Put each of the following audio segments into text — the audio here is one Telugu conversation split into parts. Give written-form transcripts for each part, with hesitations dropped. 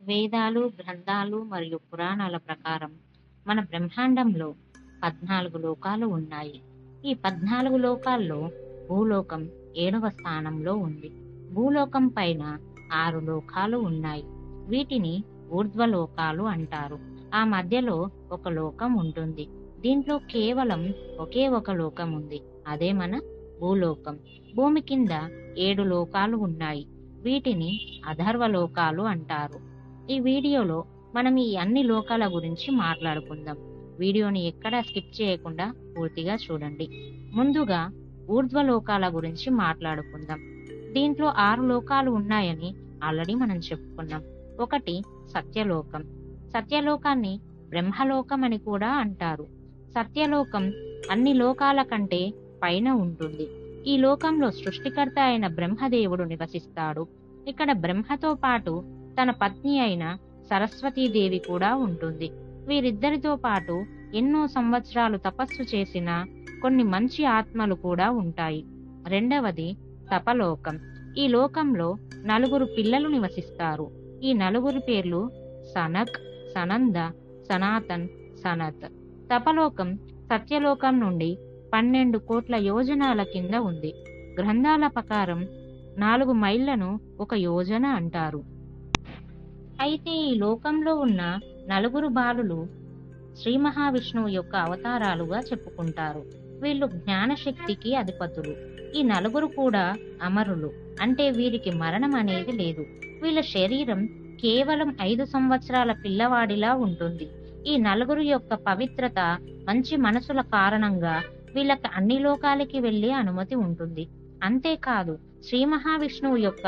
వేదాలు, గ్రంథాలు మరియు పురాణాల ప్రకారం మన బ్రహ్మాండంలో 14 లోకాలు ఉన్నాయి. ఈ 14 లోకాల్లో భూలోకం 7వ స్థానంలో ఉంది. భూలోకం పైన 6 లోకాలు ఉన్నాయి. వీటిని ఊర్ధ్వలోకాలు అంటారు. ఆ మధ్యలో ఒక లోకం ఉంటుంది. దీంట్లో కేవలం ఒకే ఒక లోకం ఉంది. అదే మన భూలోకం. భూమి కింద 7 లోకాలు ఉన్నాయి. వీటిని అధర్వలోకాలు అంటారు. ఈ వీడియోలో మనం ఈ అన్ని లోకాల గురించి మాట్లాడుకుందాం. వీడియోని ఎక్కడా స్కిప్ చేయకుండా పూర్తిగా చూడండి. ముందుగా ఊర్ధ్వలోకాల గురించి మాట్లాడుకుందాం. దీంట్లో 6 లోకాలు ఉన్నాయని ఆల్రెడీ మనం చెప్పుకున్నాం. ఒకటి సత్యలోకం. సత్యలోకాన్ని బ్రహ్మలోకం అని కూడా అంటారు. సత్యలోకం అన్ని లోకాల కంటే పైన ఉంటుంది. ఈ లోకంలో సృష్టికర్త అయిన బ్రహ్మదేవుడు నివసిస్తాడు. ఇక్కడ బ్రహ్మతో పాటు తన పత్ని అయిన సరస్వతీదేవి కూడా ఉంటుంది. వీరిద్దరితో పాటు ఎన్నో సంవత్సరాలు తపస్సు చేసిన కొన్ని మంచి ఆత్మలు కూడా ఉంటాయి. రెండవది తపలోకం. ఈ లోకంలో 4 పిల్లలు నివసిస్తారు. ఈ 4 పేర్లు సనక్, సనంద, సనాతన్, సనత్. తపలోకం సత్యలోకం నుండి 12 కోట్ల యోజనాల కింద ఉంది. గ్రంథాల ప్రకారం 4 మైళ్లను ఒక యోజన అంటారు. అయితే ఈ లోకంలో ఉన్న 4 బాలులు శ్రీ మహావిష్ణువు యొక్క అవతారాలుగా చెప్పుకుంటారు. వీళ్ళు జ్ఞానశక్తికి అధిపతులు. ఈ 4 కూడా అమరులు, అంటే వీరికి మరణం అనేది లేదు. వీళ్ళ శరీరం కేవలం 5 సంవత్సరాల పిల్లవాడిలా ఉంటుంది. ఈ 4 యొక్క పవిత్రత, మంచి మనసుల కారణంగా వీళ్ళకి అన్ని లోకాలకి వెళ్లే అనుమతి ఉంటుంది. అంతేకాదు, శ్రీ మహావిష్ణువు యొక్క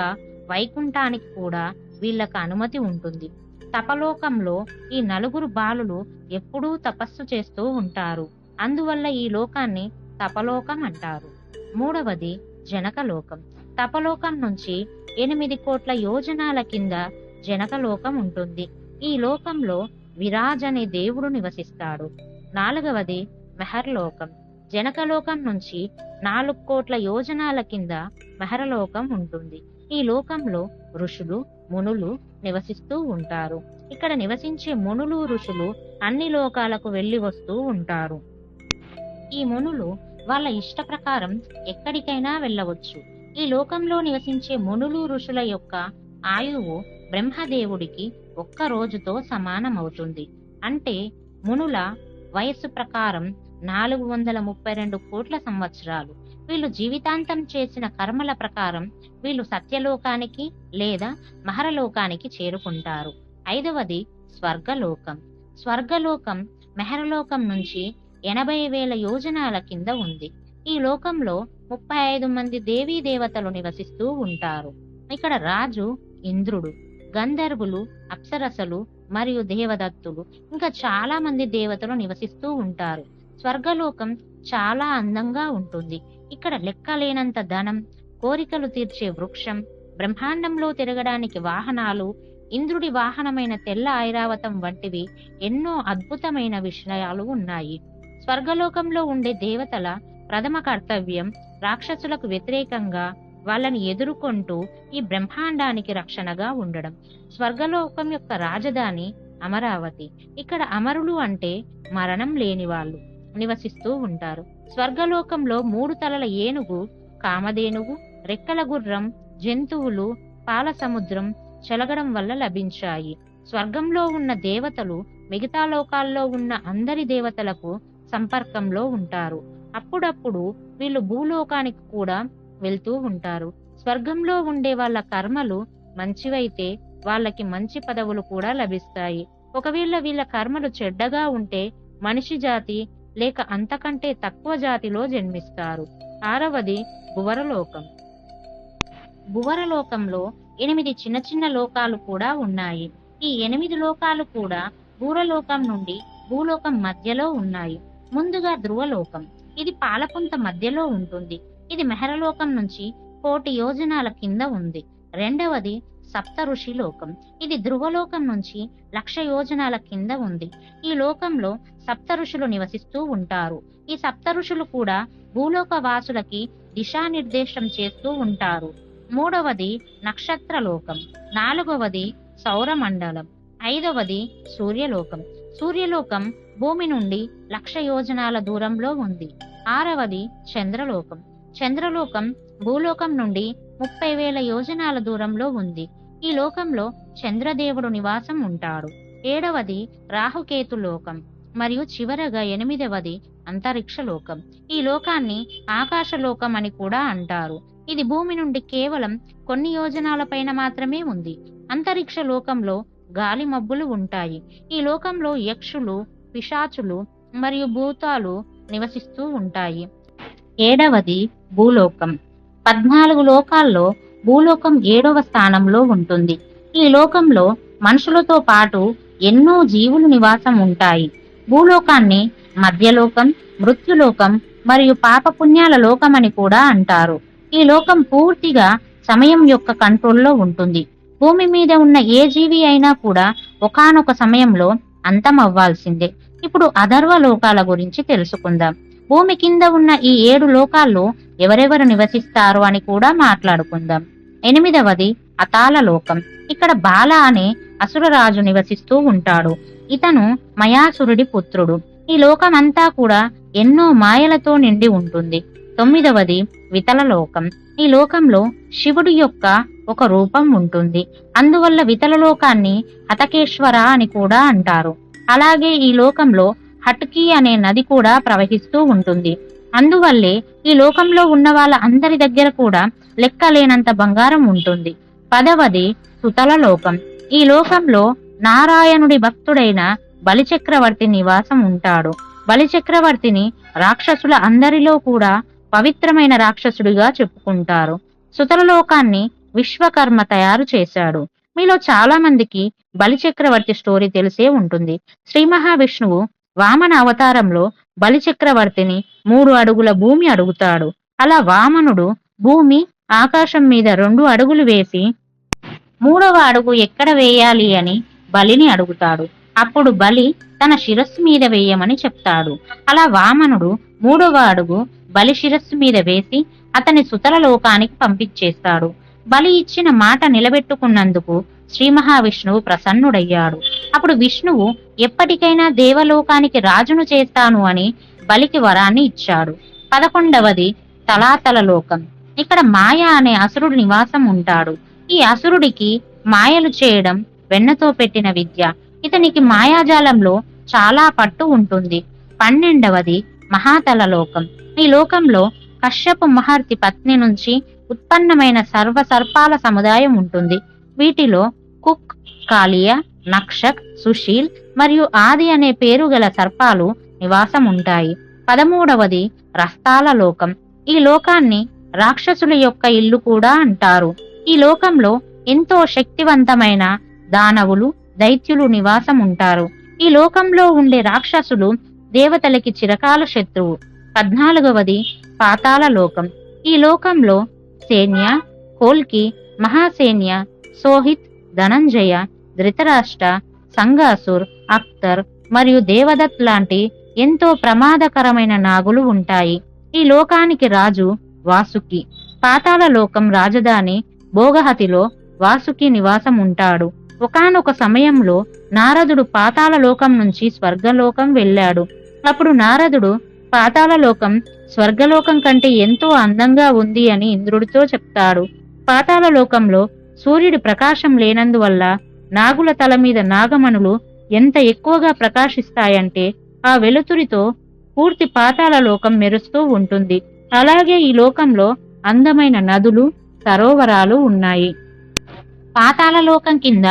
వైకుంఠానికి కూడా వీళ్ళకు అనుమతి ఉంటుంది. తపలోకంలో ఈ 4 బాలులు ఎప్పుడూ తపస్సు చేస్తూ ఉంటారు. అందువల్ల ఈ లోకాన్ని తపలోకం అంటారు. మూడవది జనకలోకం. తపలోకం నుంచి 8 కోట్ల యోజనాల కింద జనకలోకం ఉంటుంది. ఈ లోకంలో విరాజ్ అనే దేవుడు నివసిస్తాడు. నాలుగవది మెహర్లోకం. జనకలోకం నుంచి 4 కోట్ల యోజనాల కింద మెహరలోకం ఉంటుంది. ఈ లోకంలో ఋషులు, మునులు నివసిస్తూ ఉంటారు. ఇక్కడ నివసించే మునులు, ఋషులు అన్ని లోకాలకు వెళ్లి వస్తూ ఉంటారు. ఈ మునులు వాళ్ళ ఇష్ట ప్రకారం ఎక్కడికైనా వెళ్ళవచ్చు. ఈ లోకంలో నివసించే మునులు, ఋషుల యొక్క ఆయువు బ్రహ్మదేవుడికి 1 రోజుతో సమానమవుతుంది. అంటే మునుల వయస్సు ప్రకారం 432 కోట్ల సంవత్సరాలు. వీళ్ళు జీవితాంతం చేసిన కర్మల ప్రకారం వీళ్ళు సత్యలోకానికి లేదా మహరలోకానికి చేరుకుంటారు. ఐదవది స్వర్గలోకం. స్వర్గలోకం మెహరలోకం నుంచి 80,000 యోజనాల కింద ఉంది. ఈ లోకంలో 35 మంది దేవీ దేవతలు నివసిస్తూ ఉంటారు. ఇక్కడ రాజు ఇంద్రుడు, గంధర్వులు, అప్సరసలు మరియు దేవదత్తులు, ఇంకా చాలా మంది దేవతలు నివసిస్తూ ఉంటారు. స్వర్గలోకం చాలా అందంగా ఉంటుంది. ఇక్కడ లెక్కలేనంత ధనం, కోరికలు తీర్చే వృక్షం, బ్రహ్మాండంలో తిరగడానికి వాహనాలు, ఇంద్రుడి వాహనమైన తెల్ల ఐరావతం వంటివి ఎన్నో అద్భుతమైన విషయాలు ఉన్నాయి. స్వర్గలోకంలో ఉండే దేవతల ప్రథమ కర్తవ్యం రాక్షసులకు వ్యతిరేకంగా వాళ్ళని ఎదుర్కొంటూ ఈ బ్రహ్మాండానికి రక్షణగా ఉండడం. స్వర్గలోకం యొక్క రాజధాని అమరావతి. ఇక్కడ అమరులు అంటే మరణం లేని వాళ్ళు నివసిస్తూ ఉంటారు. స్వర్గలోకంలో 3 తలల ఏనుగు, కామధేనువు, రెక్కల గుర్రం, జంతువులు, పాల సముద్రం చెలగడం వల్ల లభించాయి. స్వర్గంలో ఉన్న దేవతలు మిగతా లోకాల్లో ఉన్న అందరి దేవతలకు సంపర్కంలో ఉంటారు. అప్పుడప్పుడు వీళ్ళు భూలోకానికి కూడా వెళ్తూ ఉంటారు. స్వర్గంలో ఉండే వాళ్ళ కర్మలు మంచివైతే వాళ్ళకి మంచి పదవులు కూడా లభిస్తాయి. ఒకవేళ వీళ్ళ కర్మలు చెడ్డగా ఉంటే మనిషి జాతి లేక అంతకంటే తక్కువ జాతిలో జన్మిస్తారు. ఆరవది భువరలోకం. భువరలోకంలో 8 చిన్న చిన్న లోకాలు కూడా ఉన్నాయి. ఈ 8 లోకాలు కూడా భూరలోకం నుండి భూలోకం మధ్యలో ఉన్నాయి. ముందుగా ధ్రువలోకం. ఇది పాలపుంత మధ్యలో ఉంటుంది. ఇది మెహరలోకం నుంచి 1,000 యోజనాల కింద ఉంది. రెండవది సప్త ఋషి లోకం. ఇది ధ్రువలోకం నుంచి 1,00,000 యోజనాల కింద ఉంది. ఈ లోకంలో సప్త ఋషులు నివసిస్తూ ఉంటారు. ఈ సప్త ఋషులు కూడా భూలోక వాసులకి దిశానిర్దేశం చేస్తూ ఉంటారు. మూడవది నక్షత్రలోకం. నాలుగవది సౌరమండలం. 5వది సూర్యలోకం. సూర్యలోకం భూమి నుండి 1,00,000 యోజనాల దూరంలో ఉంది. 6వది చంద్రలోకం. చంద్రలోకం భూలోకం నుండి 30,000 యోజనాల దూరంలో ఉంది. ఈ లోకంలో చంద్రదేవుడు నివాసం ఉంటాడు. 7వది రాహుకేతు లోకం మరియు చివరగా 8వది అంతరిక్ష లోకం. ఈ లోకాన్ని ఆకాశలోకం అని కూడా అంటారు. ఇది భూమి నుండి కేవలం కొన్ని యోజనాల పైన మాత్రమే ఉంది. అంతరిక్ష లోకంలో గాలి మబ్బులు ఉంటాయి. ఈ లోకంలో యక్షులు, పిశాచులు మరియు భూతాలు నివసిస్తూ ఉంటాయి. 7వది భూలోకం. 14 లోకాల్లో భూలోకం 7వ స్థానంలో ఉంటుంది. ఈ లోకంలో మనుషులతో పాటు ఎన్నో జీవులు నివాసం ఉంటాయి. భూలోకాన్ని మధ్యలోకం, మృత్యులోకం మరియు పాపపుణ్యాల లోకం అని కూడా అంటారు. ఈ లోకం పూర్తిగా సమయం యొక్క కంట్రోల్లో ఉంటుంది. భూమి మీద ఉన్న ఏ జీవి అయినా కూడా ఒకానొక సమయంలో అంతం అవ్వాల్సిందే. ఇప్పుడు అధర్వ లోకాల గురించి తెలుసుకుందాం. భూమి కింద ఉన్న ఈ 7 లోకాల్లో ఎవరెవరు నివసిస్తారు అని కూడా మాట్లాడుకుందాం. 8వది అతాళ లోకం. ఇక్కడ బాల అనే అసురరాజు నివసిస్తూ ఉంటాడు. ఇతను మయాసురుడి పుత్రుడు. ఈ లోకమంతా కూడా ఎన్నో మాయలతో నిండి ఉంటుంది. 9వది వితల లోకం. ఈ లోకంలో శివుడి యొక్క ఒక రూపం ఉంటుంది. అందువల్ల వితల లోకాన్ని హతకేశ్వర అని కూడా అంటారు. అలాగే ఈ లోకంలో హట్కి అనే నది కూడా ప్రవహిస్తూ ఉంటుంది. అందువల్లే ఈ లోకంలో ఉన్న వాళ్ళ అందరి దగ్గర కూడా లెక్కలేనంత బంగారం ఉంటుంది. 10వది సుతల లోకం. ఈ లోకంలో నారాయణుడి భక్తుడైన బలిచక్రవర్తి నివాసం ఉంటాడు. బలిచక్రవర్తిని రాక్షసుల అందరిలో కూడా పవిత్రమైన రాక్షసుడిగా చెప్పుకుంటారు. సుతల లోకాన్ని విశ్వకర్మ తయారు చేశాడు. మీలో చాలా మందికి బలిచక్రవర్తి స్టోరీ తెలిసే ఉంటుంది. శ్రీ మహావిష్ణువు వామన అవతారంలో బలిచక్రవర్తిని 3 అడుగుల భూమి అడుగుతాడు. అలా వామనుడు భూమి, ఆకాశం మీద 2 అడుగులు వేసి 3వ అడుగు ఎక్కడ వేయాలి అని బలిని అడుగుతాడు. అప్పుడు బలి తన శిరస్సు మీద వేయమని చెప్తాడు. అలా వామనుడు 3వ అడుగు బలి శిరస్సు మీద వేసి అతని సుతల లోకానికి పంపించేస్తాడు. బలి ఇచ్చిన మాట నిలబెట్టుకున్నందుకు శ్రీ మహావిష్ణువు ప్రసన్నుడయ్యాడు. అప్పుడు విష్ణువు ఎప్పటికైనా దేవలోకానికి రాజును చేస్తాను అని బలికి వరాన్ని ఇచ్చాడు. 11వది తలాతల లోకం. ఇక్కడ మాయ అనే అసురుడు నివాసం ఉంటాడు. ఈ అసురుడికి మాయలు చేయడం వెన్నతో పెట్టిన విద్య. ఇతనికి మాయాజాలంలో చాలా పట్టు ఉంటుంది. 12వది మహాతల లోకం. ఈ లోకంలో కశ్యప మహర్షి పత్ని నుంచి ఉత్పన్నమైన సర్వ సర్పాల సముదాయం ఉంటుంది. వీటిలో కుక్, కాళియ, నక్షక్, సుశీల్ మరియు ఆది అనే పేరు గల సర్పాలు నివాసం ఉంటాయి. 13వది రస్తాల లోకం. ఈ లోకాన్ని రాక్షసుల యొక్క ఇల్లు కూడా అంటారు. ఈ లోకంలో ఎంతో శక్తివంతమైన దానవులు, దైత్యులు నివాసం ఉంటారు. ఈ లోకంలో ఉండే రాక్షసులు దేవతలకి చిరకాల శత్రువు. 14వది పాతాళ లోకం. ఈ లోకంలో సేన్య, కోల్కి, మహాసేన్య, సోహిత్, ధనంజయ, ధృతరాష్ట్ర, సంగాసుర్, అఖ్తర్ మరియు దేవదత్ లాంటి ఎంతో ప్రమాదకరమైన నాగులు ఉంటాయి. ఈ లోకానికి రాజు వాసుకి. పాతాళ లోకం రాజధాని భోగహతిలో వాసుకి నివాసం ఉంటాడు. ఒకానొక సమయంలో నారదుడు పాతాళ లోకం నుంచి స్వర్గలోకం వెళ్ళాడు. అప్పుడు నారదుడు పాతాళ లోకం స్వర్గలోకం కంటే ఎంతో అందంగా ఉంది అని ఇంద్రుడితో చెప్తాడు. పాతాళ లోకంలో సూర్యుడి ప్రకాశం లేనందువల్ల నాగుల తల మీద నాగమణులు ఎంత ఎక్కువగా ప్రకాశిస్తాయంటే ఆ వెలుతురితో పూర్తి పాతాళ లోకం మెరుస్తూ ఉంటుంది. అలాగే ఈ లోకంలో అందమైన నదులు, సరోవరాలు ఉన్నాయి. పాతాళ లోకం కింద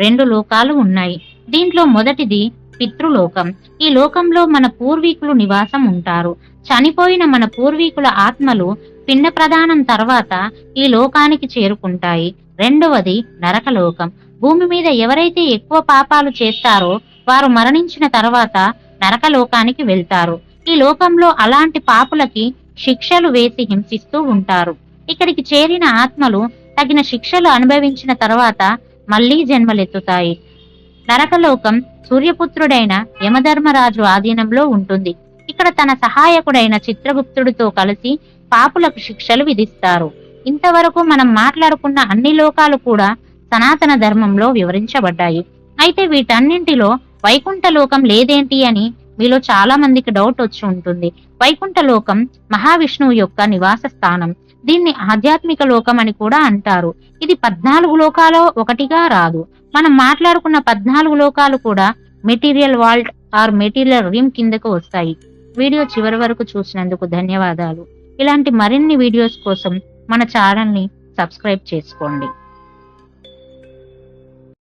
2 లోకాలు ఉన్నాయి. దీంట్లో మొదటిది పితృలోకం. ఈ లోకంలో మన పూర్వీకులు నివాసం ఉంటారు. చనిపోయిన మన పూర్వీకుల ఆత్మలు పిండ ప్రదానం తర్వాత ఈ లోకానికి చేరుకుంటాయి. 2వది నరకలోకం. భూమి మీద ఎవరైతే ఎక్కువ పాపాలు చేస్తారో వారు మరణించిన తర్వాత నరకలోకానికి వెళ్తారు. ఈ లోకంలో అలాంటి పాపులకి శిక్షలు వేసి హింసిస్తూ ఉంటారు. ఇక్కడికి చేరిన ఆత్మలు తగిన శిక్షలు అనుభవించిన తర్వాత మళ్లీ జన్మలెత్తుతాయి. నరకలోకం సూర్యపుత్రుడైన యమధర్మరాజు ఆధీనంలో ఉంటుంది. ఇక్కడ తన సహాయకుడైన చిత్రగుప్తుడితో కలిసి పాపులకు శిక్షలు విధిస్తారు. ఇంతవరకు మనం మాట్లాడుకున్న అన్ని లోకాలు కూడా సనాతన ధర్మంలో వివరించబడ్డాయి. అయితే వీటన్నింటిలో వైకుంఠ లోకం లేదేంటి అని మీలో చాలా మందికి డౌట్ వచ్చి ఉంటుంది. వైకుంఠ లోకం మహావిష్ణువు యొక్క నివాస స్థానం. దీన్ని ఆధ్యాత్మిక లోకం అని కూడా అంటారు. ఇది 14 లోకాలో ఒకటిగా రాదు. మనం మాట్లాడుకున్న 14 లోకాలు కూడా material world are material rim కిందకు వస్తాయి. వీడియో చివరి వరకు చూసినందుకు ధన్యవాదాలు. ఇలాంటి మరిన్ని వీడియోస్ కోసం మన ఛానల్ని సబ్స్క్రైబ్ చేసుకోండి.